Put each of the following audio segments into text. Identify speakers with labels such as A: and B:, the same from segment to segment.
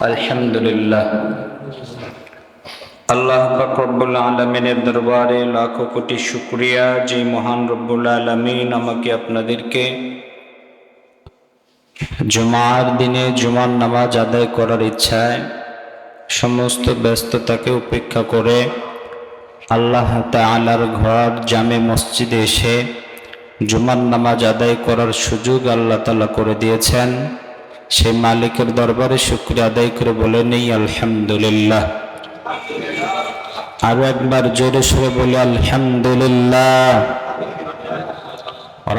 A: আলহামদুলিল্লাহ। আল্লাহ পাক রব্বুল আলামিনের দরবারে লাখো কোটি শুকরিয়া যে মহান রব্বুল আলামিন আমাকে আপনাদেরকে জুমার দিনে জুমার নামাজ আদায় করার ইচ্ছায় সমস্ত ব্যস্ততাকে উপেক্ষা করে আল্লাহ তাআলার ঘর জামে মসজিদে এসে জুমার নামাজ আদায় করার সুযোগ আল্লাহ তাআলা করে দিয়েছেন। সেই মালিকের দরবারে শুকরিয়া আদায় করে বলে নেই আলহামদুলিল্লাহ। আরো একবার জোরে সোরে বলি আলহামদুলিল্লাহ।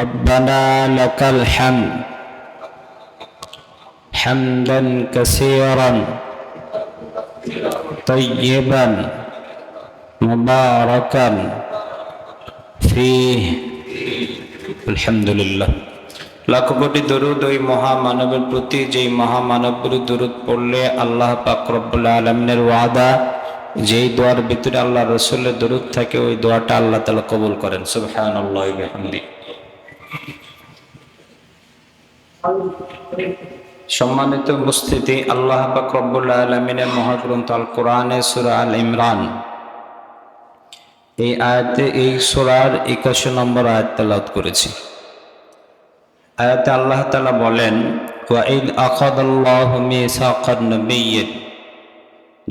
A: রব্বানা লাকাল হামদ হামদান কাসীরান তাইয়িবান মুবারাকান ফীহি। আলহামদুলিল্লাহ। লাখো কোটি দরুদ ওই মহামানবের প্রতি, যেই মহামানবের দরুদ পড়লে আল্লাহ পাক রব্বুল আলামিনের ওয়াদা, যেই দোয়ার ভিতরে আল্লাহ রাসূলের দরুদ থাকে ওই দোয়াটা আল্লাহ তাআলা কবুল করেন। সুবহানাল্লাহি ওয়া বিহামদিহি। সম্মানিত উপস্থিতি, আল্লাহ পাক রব্বুল আলামিনের মহাগ্রন্থ আল কোরআনে সূরা আল ইমরান এই আয়াতে, এই সূরার 81 নম্বর আয়াত তেলাওয়াত করেছি। আয়াতে আল্লাহ তাআলা বলেন, ওয়া ইদ আখাযাল্লাহু মিসাকান নাবিয়্যিন,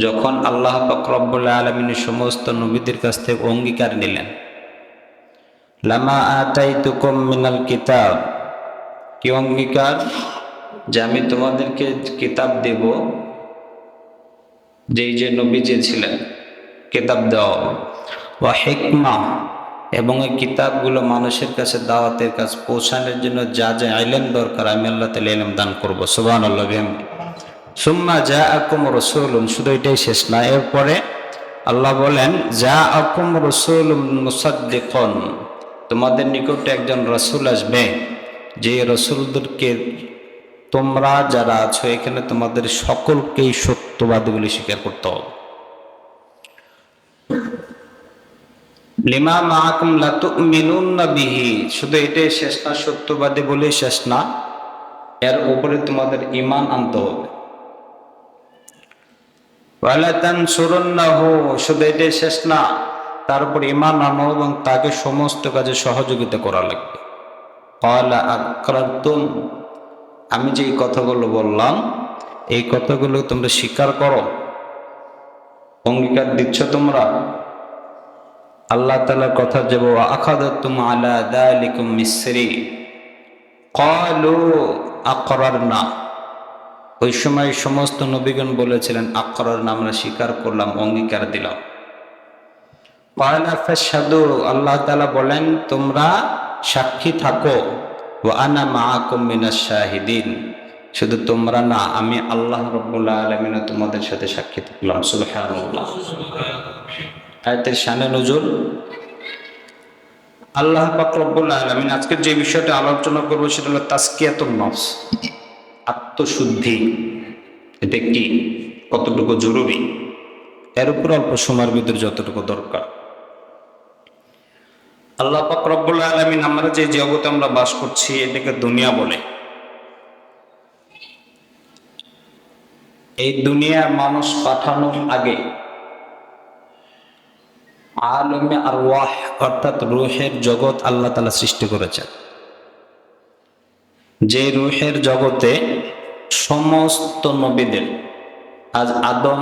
A: যখন আল্লাহ পাক রব্বুল আলামিন সমস্ত নবীদের কাছ থেকে অঙ্গীকার নিলেন, লামা আতাইতুকুম মিনাল কিতাব, কি অঙ্গীকার? যে আমি তোমাদেরকে কিতাব দেব, যেই যে নবী যে ছিলেন কিতাব দেওয়া, ওয়া হিকমা, এবং এই কিতাবগুলো মানুষের কাছে দাওয়াতের কাছে পৌঁছানোর জন্য যা যা ইলম দরকার আমি আল্লাহ তাআলা ইলম দান করব। সুবহানাল্লাহ বিহামদিহি। সুম্মা জাআকুম রাসূলুন, শুধু এটাই শেষ না, এরপরে আল্লাহ বলেন জাআকুম রাসূলুন মুসাদ্দিকুন, তোমাদের নিকটে একজন রাসূল আসবে, যে রাসূলদেরকে তোমরা যারা আছো এখানে তোমাদের সকলকেই সত্যবাদী বলে স্বীকার করতে হবে। লিমা মাআকুম লা তুমিনুন্না বিহি, শুধু এটাই শেষ না, সত্যবাদী বলেই শেষ না, এর উপরে তোমাদের ঈমান আনতে হবে। ওয়ালা তানসুরুন্নাহু, শুধু এটাই শেষ না, তার উপর ঈমান আনো এবং তাকে সমস্ত কাজে সহযোগিতা করা লাগবে। ক্বালা আকরারতুম, আমি যে কথাগুলো বললাম এই কথাগুলো তোমরা স্বীকার করো, অঙ্গীকার দিচ্ছ তোমরা। আল্লাহ তাআলার কথা যে ওয়া আখাযাতুম আলা যালিকুম মিসরি ক্বালু আকরারনা, ওই সময় সমস্ত নবীগণ বলেছিলেন আকরারনা, আমরা স্বীকার করলাম, অঙ্গীকার দিলাম। ক্বালা ফাশহাদু, আল্লাহ তাআলা বলেন তোমরা সাক্ষী থাকো, ওয়া আনা মাআকুম মিনাশ শাহিদিন, শুধু তোমরা না, আমি আল্লাহ রাব্বুল আলামিন তোমাদের সাথে সাক্ষী থাকলাম। সুবহানাল্লাহ। আয়াতের শানে নজুল, আল্লাহ পাক রব্বুল আলামিন আজকের যে বিষয়টা আলোচনা করবো সেটা হলো তাজকিয়াতুন নফস, আত্মশুদ্ধি। এটা কি, কতটুকু জরুরি, এর উপর অল্প সময়ের ভিতরে যতটুকু দরকার। আল্লাহ পাক রব্বুল আলামিন আমরা যে জগতে আমরা বাস করছি এটাকে দুনিয়া বলে। এই দুনিয়া মানুষ পাঠানোর আগে আলমে আরওয়াহ অর্থাৎ রূহের জগৎ আল্লাহ তাআলা সৃষ্টি করেছেন, যে রূহের জগতে সমস্ত নবীদের, আজ আদম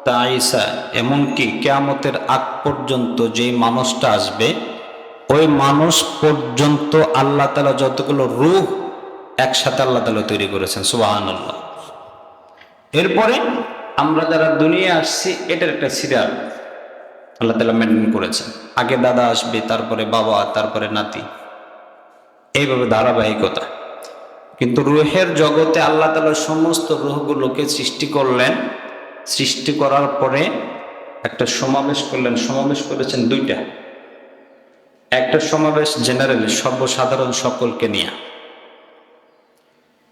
A: তা ঈসা, এমনকি কিয়ামতের আগ পর্যন্ত যেই মানুষটা আসবে ওই মানুষ পর্যন্ত আল্লাহ তাআলা যতগুলো রূহ একসাথে আল্লাহ তাআলা তৈরি করেছেন। সুবহানাল্লাহ। এরপরে আমরা যারা দুনিয়া আসছি এটার একটা সিরিয়াল আল্লাহ তাআলা মেনটেন করেছেন, আগে দাদা আসবে, তারপরে বাবা, তারপরে নাতি, এইভাবে ধারাবাহিকতা। কিন্তু রূহের জগতে আল্লাহ তাআলা সমস্ত রূহগুলোকে সৃষ্টি করলেন, সৃষ্টি করার পরে একটা সমাবেশ করলেন। সমাবেশ করেছেন দুইটা, একটা সমাবেশ জেনারেল সর্বসাধারণ সকলকে নিয়ে,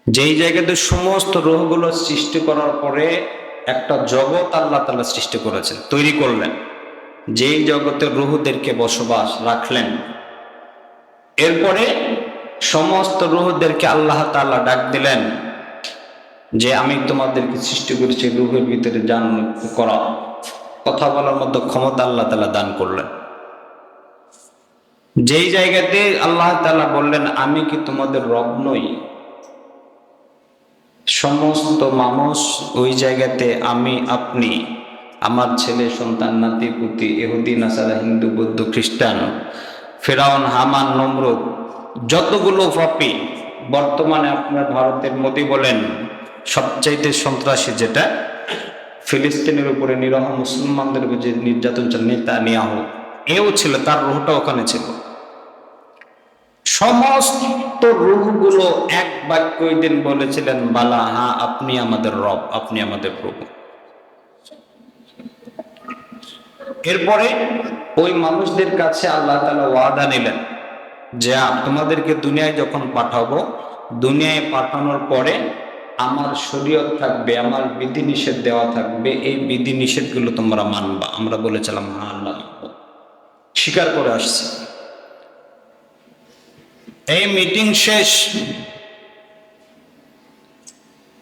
A: যেই জায়গাতে সমস্ত রূহগুলো সৃষ্টি করার পরে একটা জগৎ আল্লাহ তাআলা সৃষ্টি করেছেন, তৈরি করলেন, যেই জগতে রূহদেরকে বসবাস রাখলেন। এরপরে সমস্ত রূহদেরকে আল্লাহ তাআলা ডাক দিলেন, যে আমি তোমাদেরকে সৃষ্টি করেছি রূহের ভিতরে জান করা, কথা বলার মধ্যে ক্ষমতা আল্লাহ তাআলা দান করলেন। যেই জায়গাতে আল্লাহ তাআলা বললেন আমি কি তোমাদের রব নই, সমস্ত মানুষ ওই জায়গাতে আমি আপনি, আমার ছেলে সন্তান নাতি পুতি, ইহুদি নাসারা, হিন্দু বৌদ্ধ খ্রিস্টান, ফেরাউন হামান নমরুদ, যতগুলো পাপী বর্তমানে আপনার ভারতের মোদি বলেন সবচাইতে সন্ত্রাসী যেটা ফিলিস্তিনের উপরে নিরহ মুসলমানদের যে নির্যাতন নেতানিয়াহু, এও ছিল, তার রূহটা ওখানে ছিল। সমস্ত রূহগুলো এক বাক্য ওই দিন বলেছিলেন বালা, হ্যাঁ আপনি আমাদের রব, আপনি আমাদের প্রভু। এরপরে ওই মানুষদের কাছে আল্লাহ তাআলা ওয়াদা নিলেন যে তোমাদেরকে দুনিয়ায় যখন পাঠাবো, দুনিয়ায় পাঠানোর পরে আমার শরীয়ত থাকবে, আমার বিধিনিষেধ দেওয়া থাকবে, এই বিধিনিষেধগুলো তোমরা মানবা। আমরা বলেছিলাম হ্যাঁ আল্লাহ, স্বীকার করে আসছি। এই মিটিং শেষ,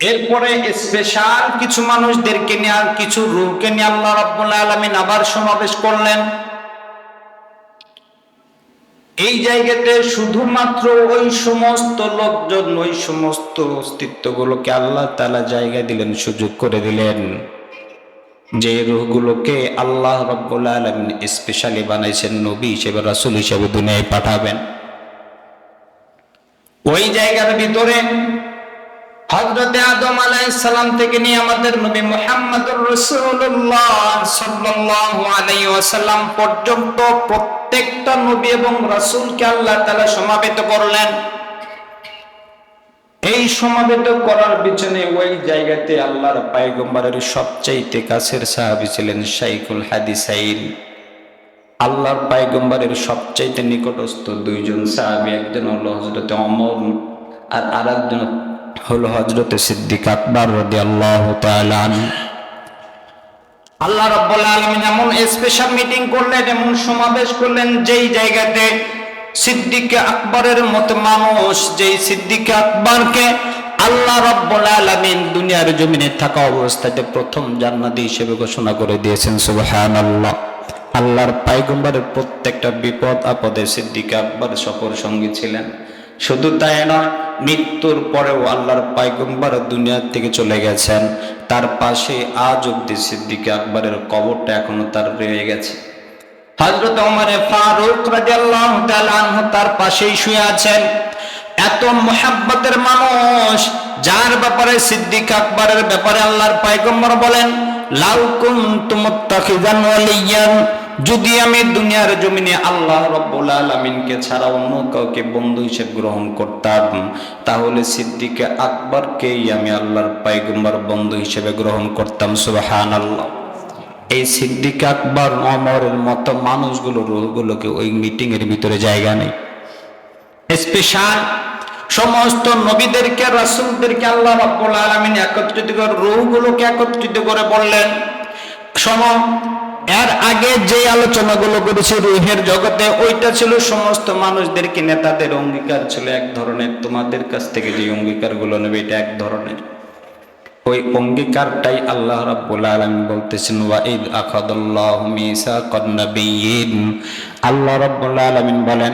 A: এরপরে স্পেশাল কিছু মানুষদেরকে নিয়ে, কিছু রূহকে নিয়ে আল্লাহ রাব্বুল আলামিন আবার সমাবেশ করলেন। এই জায়গাতে শুধুমাত্র ওই সমস্ত লোকজন, ওই সমস্ত অস্তিত্বগুলোকে আল্লাহ তাআলা জায়গা দিলেন, সুযোগ করে দিলেন, যে রূহগুলোকে আল্লাহ রাব্বুল আলামিন স্পেশালি বানাইছেন নবী হিসেবে, রাসূল হিসেবে দুনিয়ায় পাঠাবেন। ওই জায়গার ভিতরে হযরতে আদম আলাইহিস সালাম থেকে নিয়ে আমাদের নবী মুহাম্মদুর রাসূলুল্লাহ সাল্লাল্লাহু আলাইহি ওয়াসাল্লাম পর্যন্ত প্রত্যেকটা নবী এবং রাসূলকে আল্লাহ তাআলা সমাবেত করলেন। এই সমাবেত করার পিছনে ওই জায়গাতে আল্লাহর পয়গম্বরের সবচাইতে কাছের সাহাবী ছিলেন শাইখুল হাদিসাইন। আল্লাহর পয়গম্বরের সবচাইতে নিকটস্থ দুইজন সাহাবী, একজন হলো হযরতে ওমর আর আরেকজন হলো হযরতে সিদ্দিক আকবর রাদিয়াল্লাহু তাআলা আনহু। আল্লাহ রাব্বুল আলামিন এমন স্পেশাল মিটিং করলেন, এমন সমাবেশ করলেন, যেই জায়গাতে সিদ্দিক আকবরের মতো মানুষ, যেই সিদ্দিক আকবরকে আল্লাহ রাব্বুল আলামিন দুনিয়ার জমিনে থাকা অবস্থাতে প্রথম জান্নাতি হিসেবে ঘোষণা করে দিয়েছেন। সুবহানাল্লাহ। আল্লাহর পয়গম্বরের প্রত্যেকটা বিপদ আপদে সিদ্দিক আকবর সফর সঙ্গী ছিলেন। শুধু তাই নয়, মৃত্যুর পরেও আল্লাহর পয়গম্বর দুনিয়া থেকে চলে গেছেন, তার পাশে আজ অব্দি সিদ্দিক আকবরের কবরটা এখনো তার রয়ে গেছে। হযরত ওমর ফারুক রাদিয়াল্লাহু তাআলা আনহু তার পাশেই শুয়ে আছেন। এত মুহাব্বতের মানুষ, যার ব্যাপারে সিদ্দিক আকবরের ব্যাপারে আল্লাহর পয়গম্বর বলেন লাউ কুনতুম মুত্তাখিযান ওয়ালিয়ান, যদি আমি দুনিয়ার জমিনে আল্লাহ রাব্বুল আলামিনকে ছাড়া অন্য কাউকে বন্ধু হিসেবে গ্রহণ করতাম, তাহলে সিদ্দিক আকবরকেই আমি আল্লাহর পয়গম্বর বন্ধু হিসেবে গ্রহণ করতাম। সুবহানাল্লাহ। এই সিদ্দিক আকবর ওমরের মতো মানুষগুলোর রূহগুলোকে ওই মিটিং এর ভিতরে জায়গা নেই। স্পেশাল সমস্ত নবীদেরকে, রাসূলদেরকে আল্লাহ রাব্বুল আলামিন একত্রিত করে রূহগুলোকে একত্রিত করে বললেন শোনো, এর আগে যে আলোচনাগুলো করেছে রূহের জগতে, ওইটা ছিল সমস্ত মানুষদেরকে, নেতাদের অঙ্গীকার ছিল এক ধরনের, তোমাদের কাছ থেকে যে অঙ্গীকারগুলো নেবে এটা এক ধরনের। ওই অঙ্গীকারটাই আল্লাহ রাব্বুল আলামিন বলতেছেন ওয়াইদ আখাযাল্লাহু মিসাকান নাবিয়্যিন। আল্লাহ রাব্বুল আলামিন বলেন,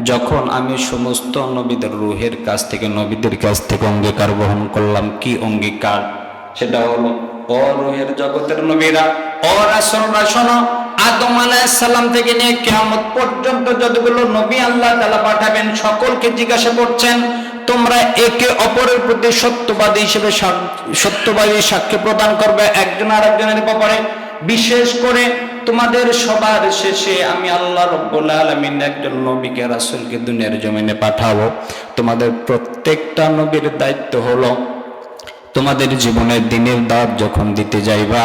A: যখন আমি সমস্ত নবীদের রূহের কাছ থেকে, নবীদের কাছ থেকে অঙ্গীকার গ্রহণ করলাম। কি অঙ্গীকার? সেটা হলো, ও রূহের জগতের নবীরা, ও রাসূলরা শোনো, আদম আলাইহিস সালাম থেকে নিয়ে কিয়ামত পর্যন্ত যতগুলো নবী আল্লাহ তাআলা পাঠাবেন, সকলকে জিজ্ঞাসা করছেন তোমরা একে অপরের প্রতি সত্যবাদী হিসেবে সত্যবাদী সাক্ষ্য প্রদান করবে একজন আরেকজনের ব্যাপারে। বিশেষ করে তোমাদের সবার শেষে আমি আল্লাহ রাব্বুল আলামিন একজন নবীকে, রাসূলকে দুনিয়ার জমিনে পাঠাবো। তোমাদের প্রত্যেকটা নবীর দায়িত্ব হলো, তোমাদের জীবনের দিনের দাওয়াত যখন দিতে যাইবা,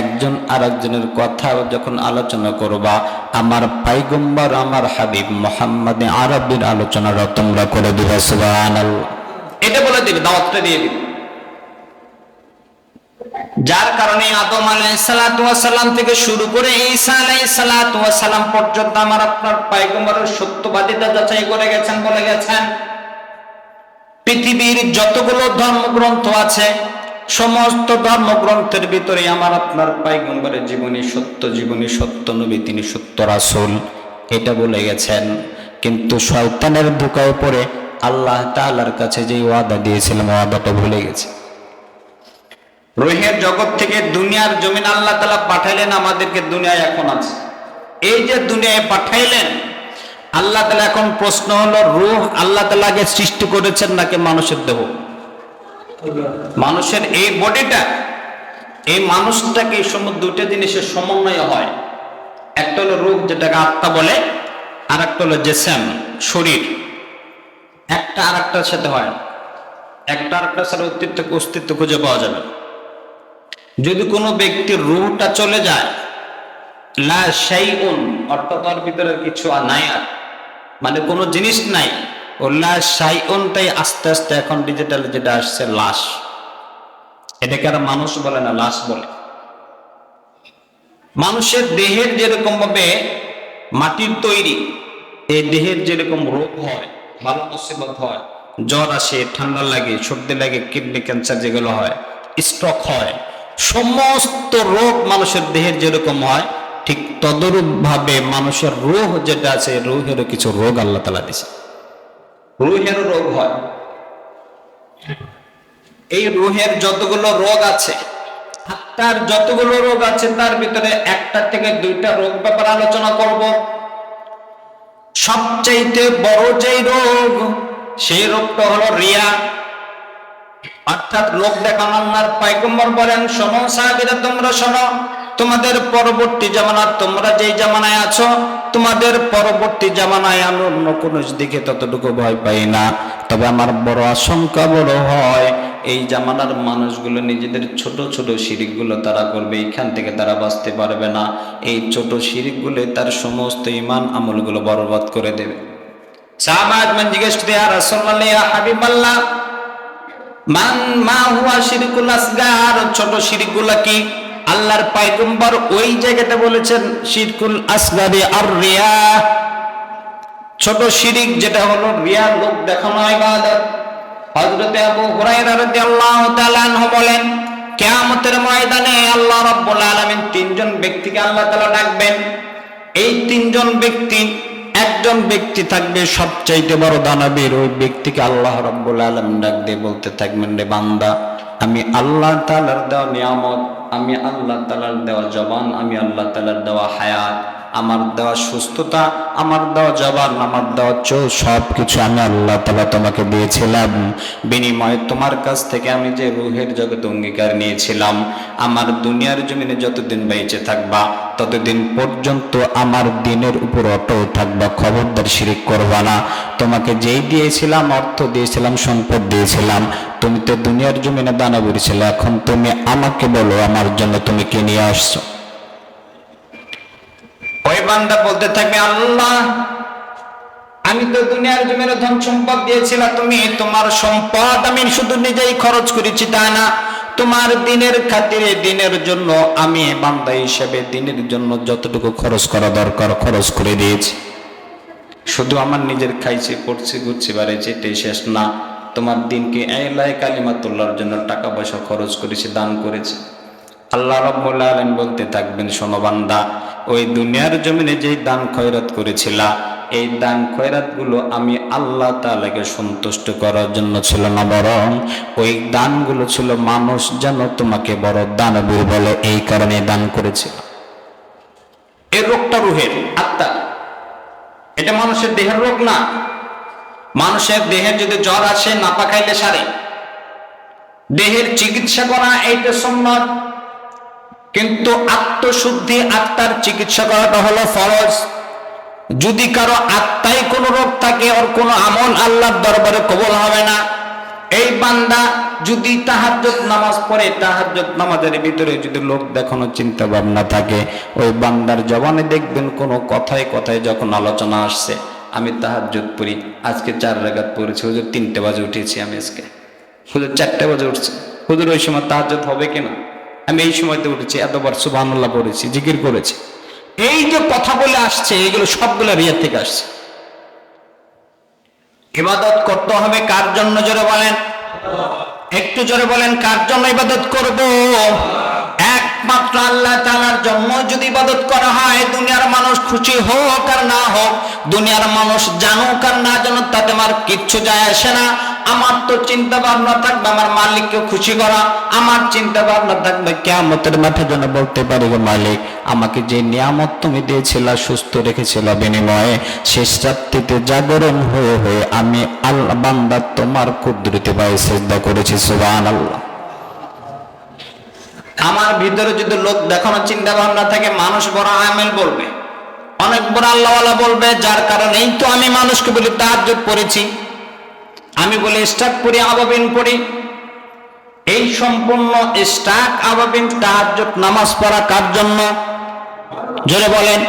A: একজন আরেকজনের কথা যখন আলোচনা করবা, আমার পয়গম্বর, আমার হাবিব মুহাম্মদ আরবির আলোচনাটা তোমরা করে দিবা। সুবহানাল্লাহ। এটা বলে দিবে, দাওয়াতটা দিয়ে দিবে। যার কারণে আদম আলাইহিস সালাতু ওয়াস সালাম থেকে শুরু করে ঈসা আলাইহিস সালাতু ওয়াস সালাম পর্যন্ত আমার আপনার পয়গম্বরের সত্যবাদিতা যাচাই করে গেছেন, বলে গেছেন পৃথিবীর যতগুলো ধর্মগ্রন্থ আছে সমস্ত ধর্মগ্রন্থের ভিতরে আমার আপনার পয়গম্বরের জীবনী সত্য নবী, তিনি সত্য রাসূল, এটা বলে গেছেন। কিন্তু শয়তানের ধোঁকায় পড়ে আল্লাহ তাআলার কাছে যে ওয়াদা দিয়েছিলাম, ওয়াদাটা ভুলে গেছে। রুহের জগৎ থেকে দুনিয়ার জমিন আল্লাহ তাআলা পাঠাইলেন আমাদেরকে, দুনিয়ায় এখন আছে। এই যে দুনিয়ায় পাঠাইলেন আল্লাহ তাআলা, এখন প্রশ্ন হলো রূহ আল্লাহ তাআলা আগে সৃষ্টি করেছেন নাকি মানুষের দেহ? মানুষের এই বডিটা, এই মানুষটাকে এই সমস্ত দুটো জিনিসের সমন্বয় হয়। একটা হলো রূহ, যেটাকে আত্মা বলে, আর একটা হলো জিসম, শরীর। একটা আর একটার সাথে হয় না, একটা আর একটার সাথে অস্তিত্ব খুঁজে পাওয়া যাবে। যদি কোনো ব্যক্তির রূহটা চলে যায়, লা শাইউন, অর্থাৎ তার ভিতরে কিছু নাই, আর মানে কোনো জিনিস নাই, ও লা শাইউনটাই আস্তে আস্তে এখন ডিজিটাল যেটা আসছে লাশ, এটাকে আর মানুষ বলে না, লাশ বলে। মানুষের দেহের যেরকম ভাবে মাটির তৈরি, এই দেহের যেরকম রোগ হয়, ভালো মুসিবত হয়, জ্বর আসে, ঠান্ডা লাগে, সর্দি লাগে, কিডনি ক্যান্সার যেগুলো হয়, স্ট্রোক হয়, সমস্ত রোগ মানুষের দেহের যেরকম হয়, ঠিক তদরূপ ভাবে মানুষের রূহ যেটা আছে, রূহেরও কিছু রোগ আল্লাহ তাআলা দিয়েছে। রূহেরও রোগ হয়। এই রূহের যতগুলো রোগ আছে, আত্মার যতগুলো রোগ আছে, তার ভিতরে একটা থেকে দুইটা রোগ ব্যাপারে আলোচনা করব। সবচাইতে বড় যেই রোগ, সেই রোগটা হলো রিয়া, অর্থাৎ লোক দেখানো। আল্লাহর পয়গম্বর বলেন, শোনো সাহাবীরা, তোমরা শোনো, তোমাদের পরবর্তী জামানা, তোমরা যেই জামানায় আছো, তোমাদের পরবর্তী জামানায় আমি অন্য কোন দিকে ততটুকু ভয় পাই না। তবে আমার বড় আশঙ্কা বড় হয়, এই জামানার মানুষগুলো নিজেদের ছোট ছোট শিরিকগুলো তারা করবে, এইখান থেকে তারা বাঁচতে পারবে না। এই ছোট শিরিকগুলো তার সমস্ত ঈমান আমলগুলো বরবাদ করে দেবে। সাহাবায়ে জিজ্ঞেস করে, ইয়া রাসূলুল্লাহ, ইয়া হাবিবাল্লাহ, মা হুয়া শিরকুল আসগার, ছোট শিরকগুলো কি? আল্লাহর পয়গম্বর ওই জায়গাতে বলেছেন শিরকুল আসগারে আর রিয়া, ছোট শিরক যেটা হলো রিয়া, লোক দেখানো ইবাদত। হযরত আবু হুরায়রা রাদিয়াল্লাহু তাআলা আনহু বলেন, কিয়ামতের ময়দানে আল্লাহ রাব্বুল আলামিন তিনজন ব্যক্তিকে আল্লাহ তাআলা ডাকবেন। এই তিনজন ব্যক্তি, একজন ব্যক্তি থাকবে সবচাইতে বড় দানবীর, ওই ব্যক্তিকে আল্লাহ রাব্বুল আলামিন ডাক দিয়ে বলতে থাকবেন, রে বান্দা, আমি আল্লাহ তাআলার দেওয়া নিয়ামত, আমি আল্লাহ তাআলার দেওয়া জবান, আমি আল্লাহ তাআলার দেওয়া হায়াত, আমার দেওয়া সুস্থতা, আমার দেওয়া জবান, আমার দেওয়া চোখ, সব কিছু আমি আল্লাহ তাআলা তোমাকে দিয়েছিলাম। বিনিময়ে তোমার কাছ থেকে আমি যে রূহের জগতে অঙ্গীকার নিয়েছিলাম, আমার দুনিয়ার জমিনে যতদিন বেঁচে থাকবা ততদিন পর্যন্ত আমার দিনের উপর অটল থাকবা, খবরদার শিরিক করবা না। তোমাকে যেই দিয়েছিলাম, অর্থ দিয়েছিলাম, সম্পদ দিয়েছিলাম, তুমি তো দুনিয়ার জমিনে দানা বলেছিল, এখন তুমি আমাকে বলো আমার জন্য তুমি কি নিয়ে আসছো? ওই বান্দা বলতে থাকবে, আল্লাহ, আমি তো দুনিয়ার জমিনে ধন সম্পদ দিয়েছিলাম, তুমি তোমার সম্পদ আমি শুধু নিজেই খরচ করেছি তা না, তোমার দিনের খাতিরে, দিনের জন্য আমি বান্দা হিসেবে দিনের জন্য যতটুকু খরচ করা দরকার খরচ করে দিয়েছি। শুধু আমার নিজের খাইছি, পড়ছি, ঘুরছি, বাড়াইছি, এটাই শেষ না, তোমার দিনকে এলায় কালিমাতুল্লাহর জন্য টাকা পয়সা খরচ করেছি, দান করেছি। আল্লাহ রাব্বুল আলামিন বলতে থাকবেন, শোনো বান্দা, ওই দুনিয়ার জমিনে যেই দান খয়রাত করেছিলা, এই দান খয়রাত গুলো আমি আল্লাহ তাআলাকে সন্তুষ্ট করার জন্য ছিল না, বরং ওই দানগুলো ছিল মানুষ যেন তোমাকে বড় দানবীর বলে, এই কারণে দান করেছিল। এই রোগটা রূহের, আত্মা, এটা মানুষের দেহের রোগ না। মানুষের দেহের যদি জ্বর আসে, নাপা খাইলে সারে, দেহের চিকিৎসা করা এইটা সুন্নাত, কিন্তু আত্মশুদ্ধি, আত্মার চিকিৎসা করাটা হলো ফরজ। যদি কারো আত্মায় কোনো রোগ থাকে, ওর কোনো আমল আল্লাহর দরবারে কবুল হবে না। এই বান্দা যদি তাহাজ্জুদ নামাজ পড়ে, তাহাজ্জুদ নামাজের ভিতরে যদি লোক দেখানো চিন্তা ভাবনা থাকে, ওই বান্দার জবানে দেখবেন কোনো কথায় কথায় যখন আলোচনা আসছে, আমি তাহাজ্জুদ পড়ি, আজকে 4 রাকাত পড়েছি, হুজুর 3টে বাজে উঠেছি, আমি আজকে হুজুর 4টে বাজে উঠছে, হুজুর ওই সময় তাহাজ্জুদ হবে কিনা, আমি এই সময়তে উঠেছি, এতবার সুবহানাল্লাহ পড়েছি, জিকির করেছি। এই যে কথা বলে আসছে, এগুলো সবগুলো রিয়া থেকে আসছে। ইবাদত করতে হবে কার জন্য, জোরে বলেন? একটু জোরে বলেন, কার জন্য ইবাদত করব? একমাত্র আল্লাহ তাআলার জন্য যদি ইবাদত করা হয়, দুনিয়ার মানুষ খুশি হোক আর না হোক, দুনিয়ার মানুষ জানুক আর না জানুক, তাতে আমার কিচ্ছু যায় আসে না। আমার তো চিন্তা ভাবনা থাকবে আমার মালিককে খুশি করা। আমার চিন্তা ভাবনা থাকবে কিয়ামতের মাঠে যেন বলতে পারি, গো মালিক, আমাকে যে নিয়ামত তুমি দিয়েছিল, সুস্থ রেখেছিল, বিনিময়ে শেষ রাত্রিতে জাগরণ হয়ে হয়ে আমি আল্লাহ বান্দা তোমার কুদরতি পায়ে সিজদা করেছি। সুবহানাল্লাহ। আমার ভিতরে যদি লোক দেখানোর চিন্তা ভাবনা থাকে, মানুষ বড় আমেল বলবে, অনেক বড় আল্লাহওয়ালা বলবে, যার কারণেই তো আমি মানুষকে বলি তাহাজ্জুদ পড়েছি, আমি বলি স্টাক পড়ি, আবাবিন পড়ি। এই সম্পূর্ণ স্টাক, আবাবিন, তাহাজ্জুদ নামাজ পড়া কার জন্য? জোরে বলেন।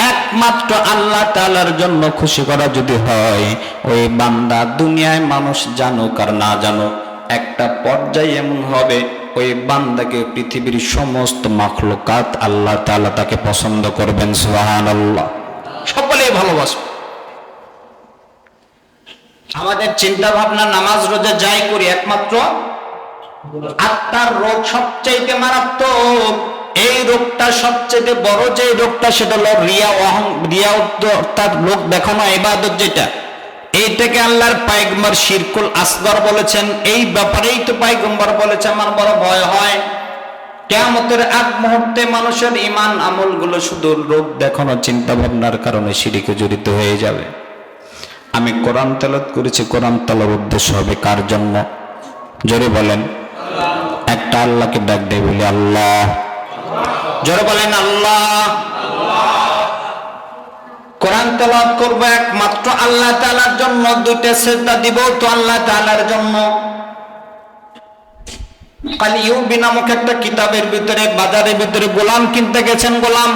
A: একমাত্র আল্লাহ তাআলার জন্য খুশি করা যদি হয়, ওই বান্দা দুনিয়ায় মানুষ জানুক আর না জানুক, একটা পর্যায়ে এমন হবে ওই বান্দাকে পৃথিবীর সমস্ত মাখলুকাত আল্লাহ তাআলা তাকে পছন্দ করবেন। সুবহানাল্লাহ। সকলেই ভালোবাসবে। আমাদের চিন্তা ভাবনা, নামাজ রোজা যাই করি, একমাত্র আত্মার রোগ সবচাইতে মারাত্মক। এই রোগটা সবচেয়ে বড় যে রোগটা, সেটা হলো রিয়া, রিয়া, অর্থাৎ লোক দেখানো ইবাদত যেটা, এইটাকে আল্লাহর পয়গম্বর শিরকুল আসগর বলেছেন। এই ব্যাপারেই তো পয়গম্বর বলেছে আমার বড় ভয় হয়, কিয়ামতের আগ মুহূর্তে মানুষের ঈমান আমলগুলো শুধু লোক দেখানো চিন্তা ভাবনার কারণে শিরকে জড়িত হয়ে যাবে। আমি কোরআন তেলাওয়াত করেছি, কোরআন তেলাওয়ার উদ্দেশ্য হবে কার জন্য? জোরে বলেন। একটা আল্লাহকে ডাক দেয় বলি আল্লাহ। জোরে বলেন আল্লাহ। কোরআন তেলাওয়াত করব একমাত্র আল্লাহ তাআলার জন্য, দুইটা সিজদা দিব তো আল্লাহ তাআলার জন্য। কালিউবি নামক একটা কিতাবের ভিতরে, বাজারের ভিতরে গোলাম কিনতে গেছেন, গোলাম,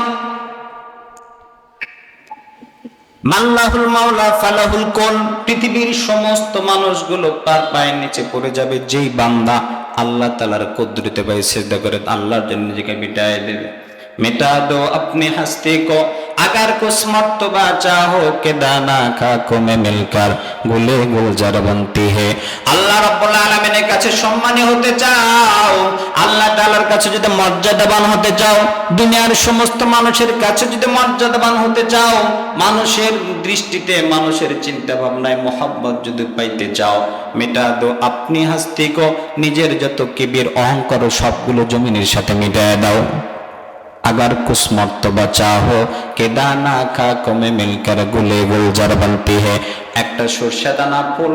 A: মাল্লাহুল মাওলা ফালাহুল কুল, পৃথিবীর সমস্ত মানুষগুলো তার পায়ের নিচে পড়ে যাবে, যেই বান্দা আল্লাহ তাআলার কুদরতে পায়ে সিজদা করে আল্লাহর জন্য নিজেকে মিটায় দেবে। मिटा दो अपनी हस्ती को अगर कुछ मर्तबा चाहो के दाना खाकों में मिलकर गुले गुलजार बनती है। আল্লাহ রাব্বুল আলামিনের কাছে সম্মানী হতে চাও, আল্লাহ তাআলার কাছে যদি মর্যাদাবান হতে চাও, দুনিয়ার সমস্ত মানুষের কাছে যদি মর্যাদাবান হতে চাও, মানুষের দৃষ্টিতে, মানুষের চিন্তা ভাবনায় মোহাব্বত যদি পাইতে চাও, মিটা দো আপনি হস্তি কো, নিজের যত কিবির অহংকার সবগুলো জমিনের সাথে মিটায় দাও। अगर कुछ मर्तबा चाहो के दाना खाकों में मिलकर गुले गुलजार बनती है। একটা সরষে দানা ফুল,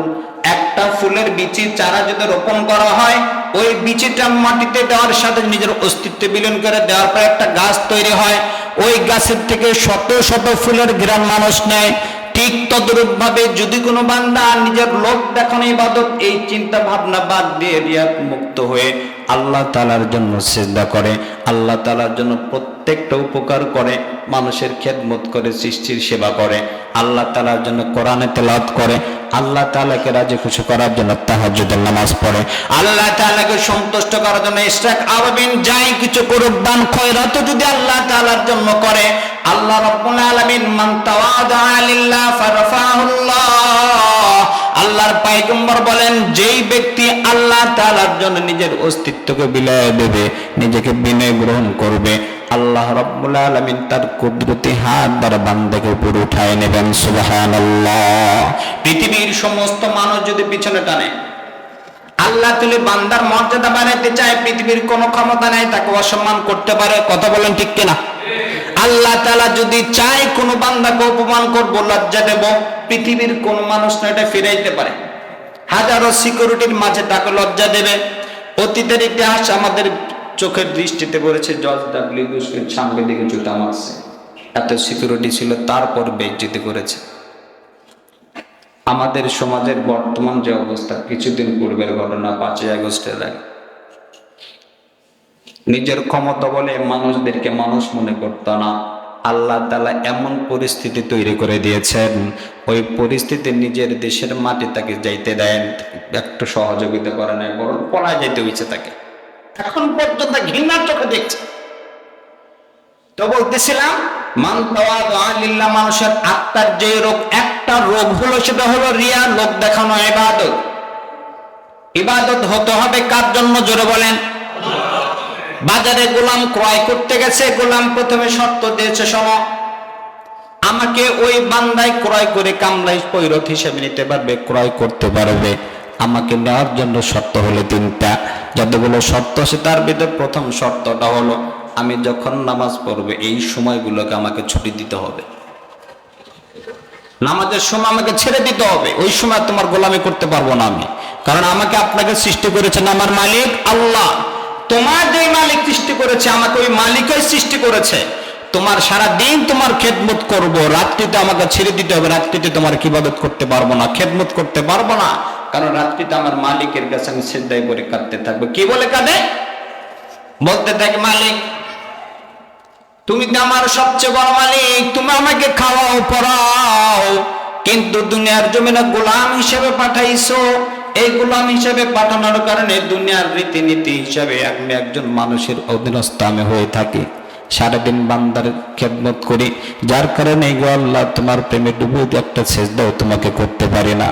A: একটা ফুলের বীজের চারা যদি রোপণ করা হয়, ওই বীজটা মাটিতে দেওয়ার সাথে নিজের অস্তিত্ব বিলীন করে দেওয়ার পর একটা গাছ তৈরি হয়। ওই গাছের থেকে শত শত ফুলের ঘ্রাণ মানুষ নেয়। ঠিক তদ্রূপ ভাবে যদি কোনো বান্দা নিজের লোক দেখানো ইবাদত, এই চিন্তা ভাবনা বাদ দিয়ে রিয়াত মুক্ত হয়ে আল্লাহ তাআলার জন্য সিজদা করে, আল্লাহ তাআলার জন্য প্রত্যেকটা উপকার করে, মানুষের খেদমত করে, সৃষ্টির সেবা করে, আল্লাহ তাআলার জন্য কোরআনে তেলাওয়াত করে, আল্লাহ তাআলাকে রাজি খুশি করার জন্য তাহাজ্জুদের নামাজ পড়ে, আল্লাহ তাআলাকে সন্তুষ্ট করার জন্য ইশরাক আবাবিন যাই কিছু করুক, দান খয়রাত যদি আল্লাহ তাআলার জন্য করে, আল্লাহ রাব্বুল আলামিন মান তাওয়াদা লিল্লাহ ফারফাহুল্লাহ, আল্লাহর পয়গম্বর বলেন, যেই ব্যক্তি আল্লাহ তাআলার জন্য নিজের অস্তিত্বকে বিলায় দেবে, নিজেকে বিনয় গ্রহণ করবে, আল্লাহ রাব্বুল আলামিন তার কুদরতি হাত দ্বারা বান্দাকে উপরে উঠায় নেবেন। সুবহানাল্লাহ। পৃথিবীর সমস্ত মানুষ যদি পিছনে টানে, আল্লাহ তুলে বান্দার মর্যাদা বাড়াইতে চায়, পৃথিবীর কোনো ক্ষমতা নাই তাকে অসম্মান করতে পারে। কথা বলেন ঠিক কিনা? আল্লাহ তাআলা যদি চায় কোনো বান্দাকে অপমান করব, লজ্জা দেব, পৃথিবীর কোন মানুষ না এটা ফিরাইতে পারে। হাজারো সিকিউরিটির মাঝে তাকে লজ্জা দেবে। অতীতের ইতিহাস আমাদের চোখের দৃষ্টিতে পড়েছে, জর্জ ডাব্লিউ বুশকে সামনে দিকে জুতা মারছে, এত সিকিউরিটি ছিল, তারপর বেইজ্জতি করেছে। আমাদের সমাজের বর্তমান যে অবস্থা, কিছুদিন পূর্বের ঘটনা, 5ই আগস্টের আগে, নিজের ক্ষমতা বলে মানুষদেরকে মানুষ মনে করত না। আল্লাহ তাআলা এমন পরিস্থিতি তৈরি করে দিয়েছেন, ওই পরিস্থিতি নিজের দেশের মাটি তাকে যাইতে দেন, একটু সহযোগিতা করে নাই, বরং পলায় যাইতে হয়েছে তাকে। এখন পর্যন্ত ঘৃণার চোখে দেখছে। তো বলতেছিলাম, মান তাওয়াদা লিল্লাহ, মানুষের আত্মার যে রোগ, একটা রোগ হলো, সেটা হলো রিয়া, লোক দেখানো ইবাদত। ইবাদত হতে হবে কার জন্য, জোরে বলেন। বাজারে গোলাম ক্রয় করতে গেছে, গোলাম প্রথমে শর্ত দিয়েছে, শোনো, আমাকে ওই বান্দায় ক্রয় করে কামলাই পৈরত হিসেবে নিতে পারবে, ক্রয় করতে পারবে। আমাকে নেওয়ার জন্য শর্ত হলো তিনটা। যতগুলো শর্ত আছে তার ভিতর প্রথম শর্তটা হলো আমি যখন নামাজ পড়বো এই সময়গুলোকে আমাকে ছুটি দিতে হবে। নামাজের সময় আমাকে ছেড়ে দিতে হবে, ওই সময় তোমার গোলামি করতে পারবো না আমি। কারণ আমাকে আপনাকে সৃষ্টি করেছেন আমার মালিক আল্লাহ। তোমার যে মালিক সৃষ্টি করেছে আমাকে ওই মালিকই সৃষ্টি করেছে। তোমার সারা দিন তোমার খেদমত করব, রাত্রিতে আমাকে ছেড়ে দিতে হবে। রাত্রিতে তোমার ইবাদত করতে পারবো না, খেদমত করতে পারবো না, কারণ রাত্রিতে আমার মালিকের কাছে আমি সিজদায় করে কাঁদতে থাকবো। কি বলে কাঁদে? বলতে থাকে, মালিক তুমি তো আমার সবচেয়ে বড় মালিক, তুমি আমাকে খাওয়াও পড়াও, কিন্তু দুনিয়ার জমিনে গোলাম হিসেবে পাঠাইছো। এই গোলাম হিসেবে পাঠানোর কারণে দুনিয়ার রীতিনীতি হিসেবে আমি একজন মানুষের অধীনস্থ আমি হয়ে থাকি, সারাদিন বান্দার খেদমত করি, যার কারণে গো আল্লাহ তোমার প্রেমে ডুবে একটা সেজদাও তোমাকে করতে পারি না।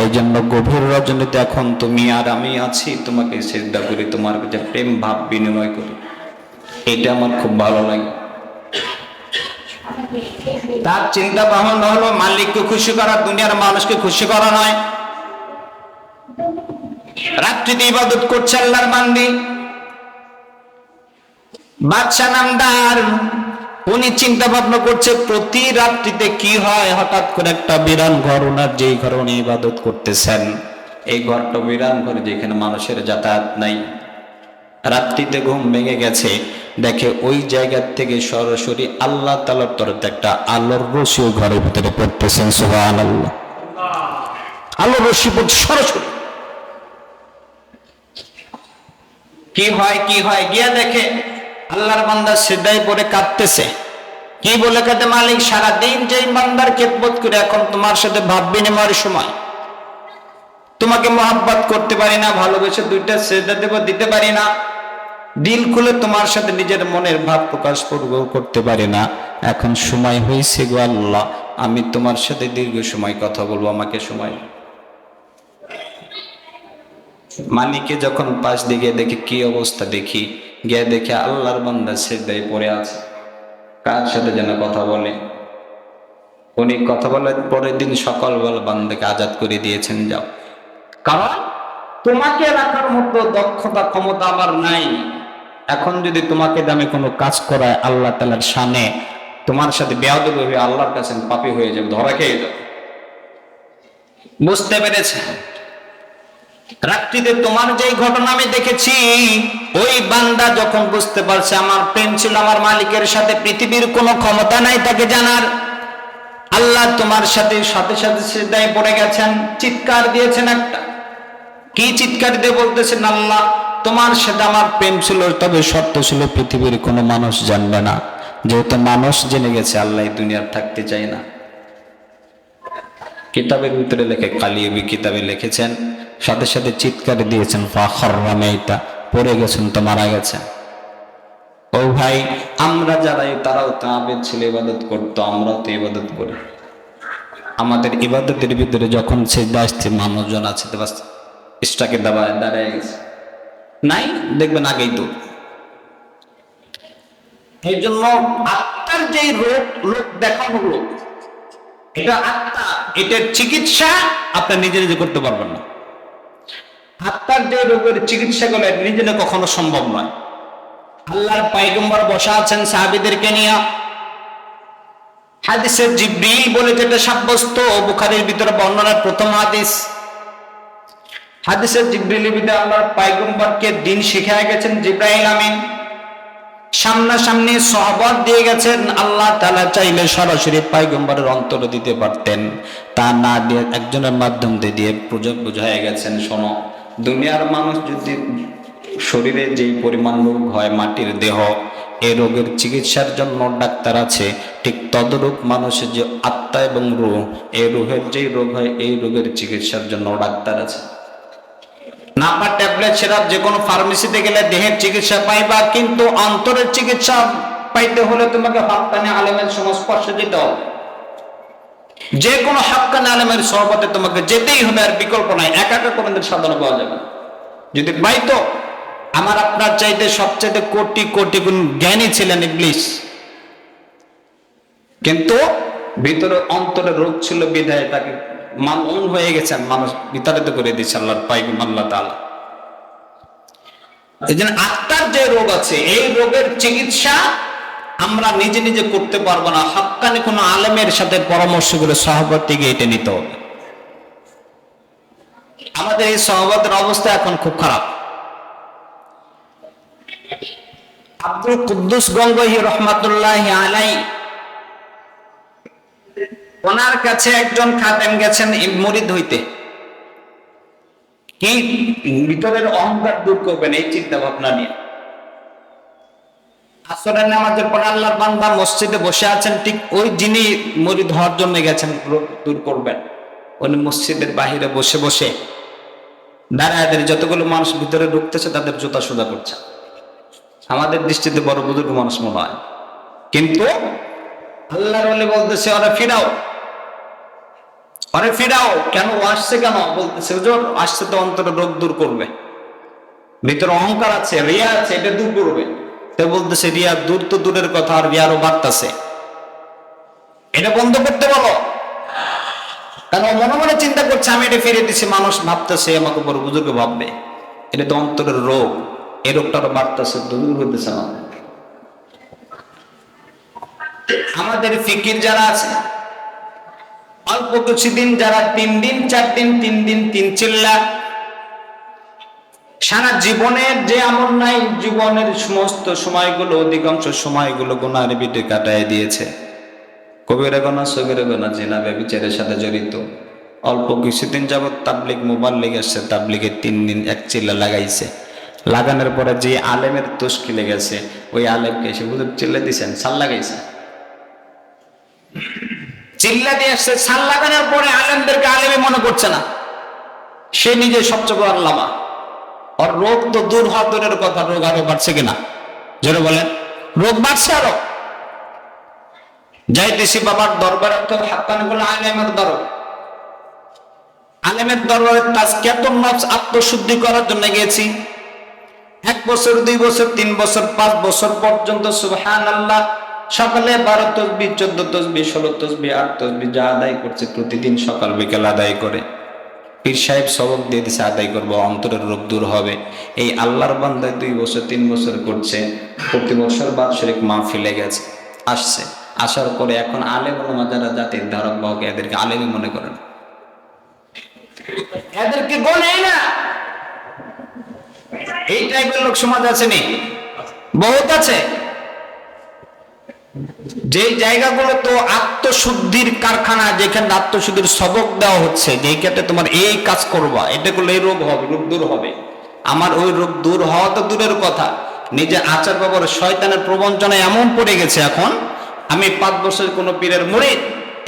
A: এই জন্য গভীর রজনীতে এখন তুমি আর আমি আছি, তোমাকে সেজদা করি, তোমার কাছে প্রেম ভাব বিনিময় করি। এটা আমার খুব ভালো লাগে। তার চিন্তা ভাবনা হলো মালিককে খুশি করা, দুনিয়ার মানুষকে খুশি করা নয়। রাত্রিতে ইবাদত করছে আল্লাহর বান্দি। বাদশা নামদার উনি চিন্তা ভাবনা করছে প্রতি রাত্রিতে কি হয়। হঠাৎ করে একটা বিরান ঘর, ওনার যেই ঘরে উনি ইবাদত করতেছেন এই ঘরটা বিরান ঘর, যেখানে মানুষের যাতায়াত নাই। রাত্রিতে ঘুম ভেঙে গেছে, দেখে ওই জায়গা থেকে সরাসরি আল্লাহ তাআলার তরফে একটা আলোর রশি ঘরের ভিতরে পড়তেছেন। সুবহানাল্লাহ, আলোর রশি পড়ছে সরাসরি। কি হয় গিয়া দেখে আল্লাহর বান্দা সিজদায় পড়ে কাঁদতেছে। কি বলে কাঁদে? মালিক সারাদিন যেই বান্দার খেদমত করে এখন তোমার সাথে ভাব বিনিময়ের সময়, তোমাকে মহব্বত করতে পারি না, ভালোবেসে দুইটা সিজদা দেব দিতে পারি না, দিল খুলে তোমার সাথে নিজের মনের ভাব প্রকাশ করতে পারি না। এখন সময় হয়েছে গো আল্লাহ, আমি তোমার সাথে দীর্ঘ সময় কথা বলবো, আমাকে সময়। মালিকে যখন পাশ দিকে দেখে কি অবস্থা, দেখি গিয়ে দেখে আল্লাহর বান্দা সিজদায় পড়ে আছে, কার সাথে যেন কথা বলে। উনি কথা বলার পরের দিন সকালবেলা বান্দাকে আজাদ করে দিয়েছেন, যাও, কারণ তোমাকে রাখার মতো দক্ষতা ক্ষমতা আমার নাই। এখন যদি তোমাকে আমি কোনো কাজ করায় আল্লাহ তাআলার শানে, তোমার সাথে বেয়াদবি হয়ে আল্লাহর কাছে পাপী হয়ে যাবে, ধরা খেয়ে যাবে। বুঝতে পেরেছে? রাত্রিতে তোমার যেই ঘটনা আমি দেখেছি, ওই বান্দা যখন বুঝতে পারছে আমার প্রেম ছিল আমার মালিকের সাথে, পৃথিবীর কোনো ক্ষমতা নাই তাকে জানার, আল্লাহ তোমার সাথে সাথে সাথে সিজদায় পড়ে গেছেন, চিৎকার দিয়েছেন একটা। কি চিৎকার দিয়ে বলতেছেন? আল্লাহ তোমার সাথে আমার প্রেম ছিল, তবে শর্ত ছিল পৃথিবীর কোনো মানুষ জানবে না। যেহেতু মানুষ জেনে গেছে আল্লাহ এই দুনিয়ার থাকতে চাই না। কিতাবের ভিতরে লেখে, কালিয়বি কিতাবে লিখেছেন, সাথে সাথে চিৎকার দিয়েছেন, ফাখররা মাইতা, পড়ে গেছেন তো মারা গেছেন। ও ভাই, আমরা যারাই তারাও তো আবেদ ছিল, ইবাদত করতো, আমরাও তো ইবাদত করি। আমাদের ইবাদতের ভিতরে যখন সিজদা আসছে মানুষজন আছে তো বাস স্টাকে দাঁড়ায় গেছে, নাই দেখবেন আগেই তো। এই জন্য আত্মার যে রোগ দেখানো রোগ, এটা আত্মা, এটার চিকিৎসা আপনি নিজে নিজে করতে পারবেন না। আত্মার যে রোগের চিকিৎসা করলে নিজে কখনো সম্ভব নয়। আল্লাহর পয়গম্বর বসা আছেন সাহাবীদেরকে নিয়ে, হাদিসে জিবরিল বলে যেটা সাব্যস্ত, বুখারীর ভিতরে বর্ণনার প্রথম হাদিস। হাদিসে জিবরিলের ভিতরে আল্লাহর পয়গম্বরকে দিন শিখায় গেছেন জিবরাইল আমিন, সামনাসামনি সহবত দিয়ে গেছেন। আল্লাহ তাআলা চাইলে সরাসরি পয়গম্বরের অন্তরে দিতে পারতেন, তা না দিয়ে একজনের মাধ্যম দিয়ে বুঝায় গেছেন, শোনো, দুনিয়ার মানুষ যদি শরীরে যেই পরিমাণ রোগ হয়, মাটির দেহ, এই রোগের চিকিৎসার জন্য ডাক্তার আছে, ঠিক তদরূপ মানুষের যে আত্মা এবং রূহ, এই রূহের যেই রোগ হয় এই রোগের চিকিৎসার জন্য ডাক্তার আছে। নাপা ট্যাবলেট সিরাপ যে কোনো ফার্মেসিতে গেলে দেহের চিকিৎসা পাইবা, কিন্তু অন্তরের চিকিৎসা পাইতে হলে তোমাকে হাক্কানি আলেমের সংস্পর্শে যেতে হবে। যে কোনো হাক্কানি আলেমের সহবতে তোমাকে যেতেই হবে, আর বিকল্প নাই। একা একা কোনোদিন সাধনা পাওয়া যাবে। যদি পাইতো, আমার আপনার চাইতে সবচাইতে কোটি কোটি গুণ জ্ঞানী ছিলেন ইবলিস, কিন্তু ভিতরে অন্তরে রোগ ছিল বিধায় তাকে মালউন হয়ে গেছেন, মানুষ বিতাড়িত করে দিচ্ছে আল্লাহর পাইগুম আল্লাহ তাআলা। এই জন্য আত্মার যে রোগ আছে, এই রোগের চিকিৎসা আমরা নিজে নিজে করতে পারবো না, হাক্কানি কোনো আলেমের সাথে পরামর্শ করে সহবত থেকে এটা নিতে হবে। আমাদের এই সহবতের অবস্থা এখন খুব খারাপ। আব্দুল কুদ্দুস গঙ্গোহী রহমাতুল্লাহি আলাইহি, ওনার কাছে একজন খাদেম গেছেন মুরিদ হইতে, কি ভিতরের অহংকার দূর করবেন এই চিন্তা ভাবনা নিয়ে। আসরের নামাজের পর আল্লাহর বান্দা মসজিদে বসে আছেন, ঠিক ওই যিনি মুরিদ হওয়ার জন্য গেছেন রোগ দূর করবেন, উনি মসজিদের বাহিরে বসে বসে দাঁড়ায় যতগুলো মানুষ ভিতরে ঢুকতেছে তাদের জুতা সোজা করছে। আমাদের দৃষ্টিতে বড় বুজুর্গ মানুষ মনে হয়, কিন্তু আল্লাহর ওলি বলতেছে ওরা ফিরাও, অরে ফিরাও। কেন আসছে? কেন বলতেছে হুজুর আসছে তো অন্তরে রোগ দূর করবে, ভিতরে অহংকার আছে, রিয়া আছে, এটা দূর করবে। তো বলতেছে রিয়া দূর তো দূরের কথা, আর রিয়ারও বাড়তেছে, এটা বন্ধ করতে বলো। কারণ মনে মনে চিন্তা করছে আমি এটা ফিরে দিচ্ছি, মানুষ ভাবতেছে আমাকে বড় বুজুর্গ ভাববে, এটা তো অন্তরের রোগ, এই রোগটা আরো বাড়তেছে, দূর হইতেছে না। আমাদের ফিকির যারা আছে অল্প কিছুদিন, যারা 3 দিন 4 দিন 3 দিন 3 চিল্লা, সারা জীবনের যে আমল নাই, জীবনের সমস্ত সময়গুলো, অধিকাংশ সময়গুলো গুনাহের ভিতরে কাটায় দিয়েছে। কবিরা গুনাহ, সগীরা গুনাহ, জিনা ব্যভিচারের সাথে জড়িত। অল্প কিছুদিন যাবত তাবলিগ মুবাল্লিগ আসছে, তাবলিগের 3 দিন 1 চিল্লা লাগাইছে, লাগানোর পরে যে আলেমের তুষ্কি লেগেছে, ওই আলেমকে এসে হুজুর চিল্লা দিয়েছেন, সাল লাগাইছে, চিল্লা দিয়ে আসছে। সাল লাগানোর পরে আলেমদেরকে আলেমই মনে করছে না, সে নিজে সবচেয়ে বড় আল্লামা। আর রোগ তো দূর হওয়ার দূরের কথা, রোগ আরো বাড়ছে কিনা জোরে বলেন? রোগ বাড়ছে আরো। যাইতেছি বাবার দরবারে, তো হাক্কানি বলে আলেমের দরবার, আলেমের দরবারে তাজকিয়াতুন নফস আত্মশুদ্ধি করার জন্য গেছি। 1 বছর 2 বছর 3 বছর 5 বছর পর্যন্ত সুবহানাল্লাহ সকালে 12 তাসবিহ 14 তাসবিহ 16 তাসবিহ 8 তাসবিহ যা আদায় করছে প্রতিদিন সকাল বিকেল আদায় করে। পীর সাহেব সবক দিয়ে দিছে আদায় করবো, অন্তরের রোগ দূর হবে। এই আল্লাহর বান্দায় 2 বছর 3 বছর করছে, প্রতি বছর বাৎসরিক মাহফিলে গেছে, আসছে, আসার পরে এখন আলেম ওলামা যারা জাতির ধারক বাহক, এদেরকে আলেমই মনে করেন, এদেরকে গণেই না। এই টাইপের লোক সমাজ আছে নি, বহুত আছে। যে জায়গাগুলো তো আত্মশুদ্ধির কারখানা, যেখানে আত্মশুদ্ধির সবক দেওয়া হচ্ছে, যে ক্ষেত্রে তোমার এই কাজ করবা, এটা করলে এই রোগ হবে, রোগ দূর হবে। আমার ওই রোগ দূর হওয়া তো দূরের কথা, নিজে আচার ব্যবহার শয়তানের প্রবঞ্চনায় এমন পড়ে গেছে এখন, আমি 5 বছর কোনো পীরের মুরিদ,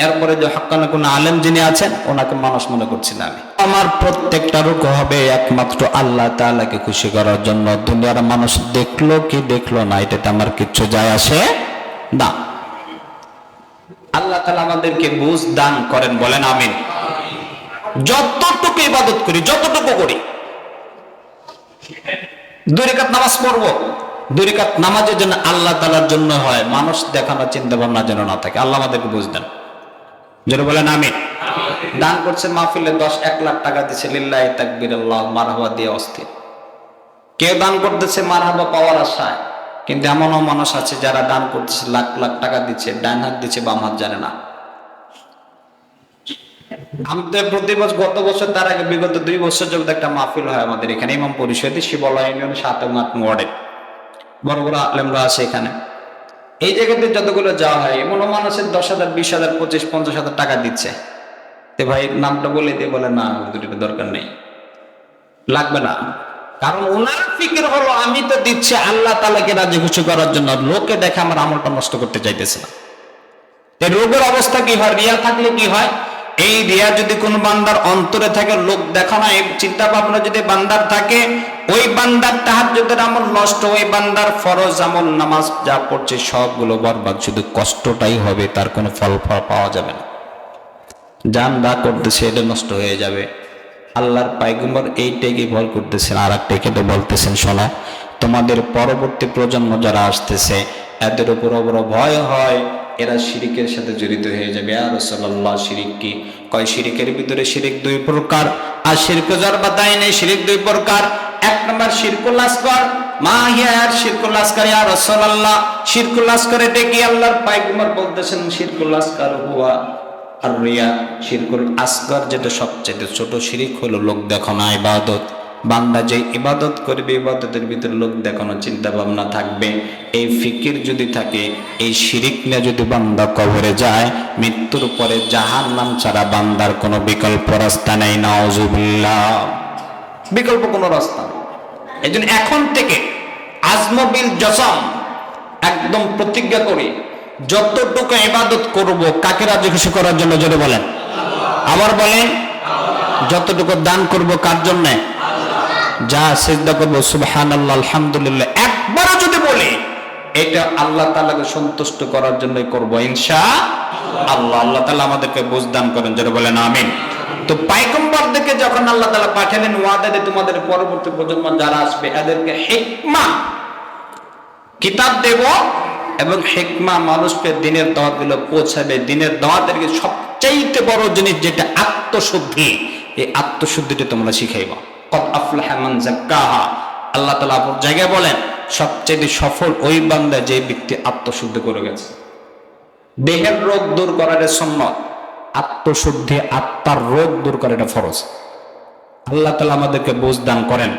A: এরপরে যে হাক্কানি কোনো আলেম যিনি আছেন ওনাকে মানুষ মনে করছি না আমি। আমার প্রত্যেকটা রোগ হবে একমাত্র আল্লাহ তাআলাকে খুশি করার জন্য। দুনিয়ার মানুষ দেখলো কি দেখলো না, এটাতে আমার কিচ্ছু যায় আসে না। আল্লাহ তাআলা আমাদেরকে বুঝ দান করেন, বলেন আমিন। যতটুকু ইবাদত করি, যতটুকু করি, 2 রাকাত নামাজ পড়বো, 2 রাকাত নামাজের জন্য আল্লাহ তাআলার জন্য হয়, মানুষ দেখানোর চিন্তা ভাবনা যেন না থাকে। আল্লাহ আমাদেরকে বুঝ দেন, যেটা বলেন আমিন। দান করছে মাহফিলে 10-1 লাখ টাকা দিচ্ছে, লিল্লাহি তাকবীর, আল্লাহ মারহাবা দিয়ে অস্থির। কেউ দান করতেছে মারহাবা পাওয়ার আশায়, কিন্তু এমনও মানুষ আছে যারা দান করতেছে, লাখ লাখ টাকা দিচ্ছে, ডান হাত দিচ্ছে, বাম হাত জানে না। আমাদের প্রতি বছর, গত বছর তার আগে বিগত 2 বছর যাবত একটা মাহফিল হয় আমাদের এখানে ইমাম পরিষদে, শিবালয় ইউনিয়ন 7 এবং 8 ওয়ার্ডে, বড় বড় আলেমরা আছে এখানে। এই জায়গাতে যতগুলো যাওয়া হয়, এমন মানুষের 10,000 20,000 25,000 50,000 টাকা দিচ্ছে। তে ভাই নামটা বলে দিয়ে বলে না দুটোটা দরকার নেই, লাগবে না। কারণ ওনার ফিকির হলো আমি তো দিচ্ছি আল্লাহ তাআলাকে রাজি খুশি করার জন্য, লোকে দেখে আমার আমলটা নষ্ট করতে চাইতেছে না। এই রোগের অবস্থা কি হয়? রিয়া থাকলে কি হয়? এই রিয়া যদি কোন বান্দার অন্তরে থাকে, লোক দেখানো এই চিন্তা ভাবনা যদি বান্দার থাকে, ওই বান্দার তাহাজ্জুদের আমল নষ্ট, ওই বান্দার ফরজ আমল নামাজ যা পড়ছে সবগুলো বরবাদ, শুধু কষ্টটাই হবে, তার কোনো ফল পাওয়া যাবে না। জান যা করতেছে এটা নষ্ট হয়ে যাবে। আল্লাহর পয়গম্বর এইটাকে ভয় করতেছেন, আর একটাকে তো বলতেছেন, শোনো তোমাদের পরবর্তী প্রজন্ম যারা আসতেছে এদের উপর বড় ভয় হয় এরা শিরিকের সাথে জড়িত হয়ে যাবে। ইয়া রাসূলুল্লাহ, শিরিক কি? কয় শিরিকের ভিতরে শিরিক দুই প্রকার, আর শিরকে জরবাতাই নেই, শিরিক দুই প্রকার। এক নম্বর শিরকুল আসগর। মা হিয়া শিরকুল আসগর ইয়া রাসূলুল্লাহ? শিরকুল আসগর এটা কি? আল্লাহর পয়গম্বর বলতেছেন শিরকুল আসগর হুয়া আর রিয়া। শিরকুল আসগর যেটা সবচেয়ে ছোট শিরিক হলো লোক দেখানো ইবাদত। বান্দা যে ইবাদত করবে ইবাদতের ভিতরে লোক দেখানো চিন্তা ভাবনা থাকবে, এই ফিকির যদি থাকে, এই শিরিক নিয়ে যদি বান্দা কবরে যায়, মৃত্যুর পরে জাহান্নাম ছাড়া বান্দার কোনো বিকল্প রাস্তা নেই। নাউজুবিল্লাহ, বিকল্প কোনো রাস্তা নেই। এই জন্য এখন থেকে আজমবিল জসম, একদম প্রতিজ্ঞা করি যতটুকু ইবাদত করব কাকে রাজি খুশি করার জন্য, জোরে বলেন, আবার বলেন, যতটুকু দান করব কার জন্য? যা সিজদা করবো সুবহানাল্লাহ আলহামদুলিল্লাহ একবারও যদি বলি এটা আল্লাহ তাআলাকে সন্তুষ্ট করার জন্যই করব ইনশাআল্লাহ। আল্লাহ তাআলা আমাদেরকে বুঝ দান করেন, যারা বলেন আমিন। তো পয়গম্বরদেরকে যখন আল্লাহ তাআলা পাঠালেন, ওয়াদা দিয়ে তোমাদের পরবর্তী প্রজন্ম যারা আসবে এদেরকে হিকমা কিতাব দেব, এবং হিকমা মানুষকে দিনের দাওয়াত গুলো পৌঁছাবে। দিনের দাওয়াতের সবচাইতে বড় জিনিস যেটা আত্মশুদ্ধি, এই আত্মশুদ্ধিটা তোমরা শিখাইবা। কদ আফলাহা মান যাক্কাহা, আল্লাহ তাআলা অপর জায়গায় বলেন সবচেয়ে সফল ওই বান্দা যে ব্যক্তি আত্মশুদ্ধি করে গেছে। দেহের রোগ দূর করার সুন্নাত, আত্মশুদ্ধি আত্মার রোগ দূর করার এটা ফরজ। আল্লাহ তাআলা আমাদেরকে বুঝ দান করেন।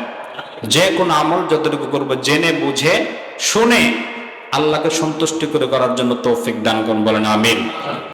A: যে কোনো আমল যতটুকু করবো জেনে বুঝে শুনে আল্লাহকে সন্তুষ্টি করে করার জন্য তৌফিক দান করুন, বলেন আমিন।